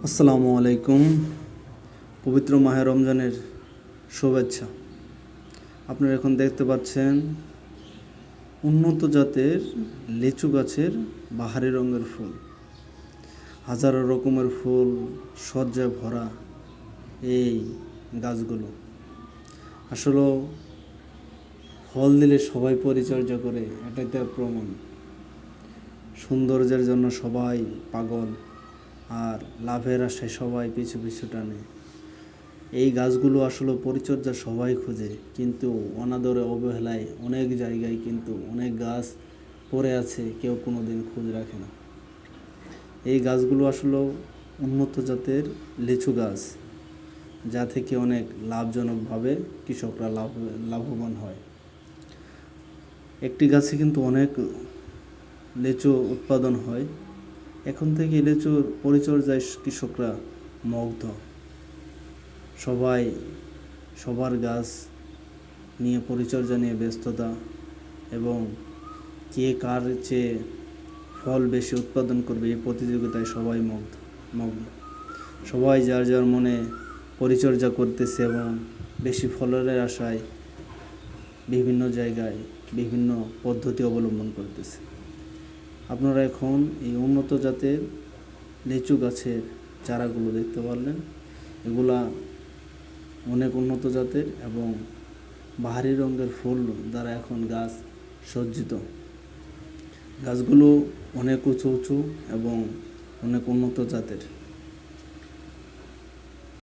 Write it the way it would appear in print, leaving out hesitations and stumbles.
আসসালামু আলাইকুম। পবিত্র মাহে রমজানের শুভেচ্ছা। আপনারা এখন দেখতে পাচ্ছেন উন্নত জাতের লিচু গাছের বাহারি রঙের ফুল, হাজারো রকমের ফুল সজ্জায় ভরা এই গাছগুলো। আসলে ফল দিলে সবাই পরিচর্যা করে, এটাই তার প্রমাণ। সৌন্দর্যের জন্য সবাই পাগল, আর লাভের আশায় সবাই পিছু পিছু টানে। এই গাছগুলো আসলে পরিচর্যা সবাই খোঁজে, কিন্তু অনাদরে অবহেলায় অনেক জায়গায় কিন্তু অনেক গাছ পড়ে আছে, কেউ কোনো দিন খোঁজ রাখে না। এই গাছগুলো আসলে উন্নত জাতের লিচু গাছ, যা থেকে অনেক লাভজনকভাবে কৃষকরা লাভবান হয়। একটি গাছে কিন্তু অনেক লিচু উৎপাদন হয়। এখন থেকে লিচুর পরিচর্যায় কৃষকরা মুগ্ধ। সবাই সবার গাছ নিয়ে পরিচর্যা নিয়ে ব্যস্ততা, এবং কে কার চেয়ে ফল বেশি উৎপাদন করবে এই প্রতিযোগিতায় সবাই মগ্ন। সবাই যার যার মনে পরিচর্যা করতেছে এবং বেশি ফলনের আশায় বিভিন্ন জায়গায় বিভিন্ন পদ্ধতি অবলম্বন করতেছে। আপনারা এখন এই উন্নত জাতের লিচু গাছের চারাগুলো দেখতে পারলেন। এগুলা অনেক উন্নত জাতের এবং বাহারি রঙের ফুল দ্বারা এখন গাছ সজ্জিত। গাছগুলো অনেক উঁচু উঁচু এবং অনেক উন্নত জাতের।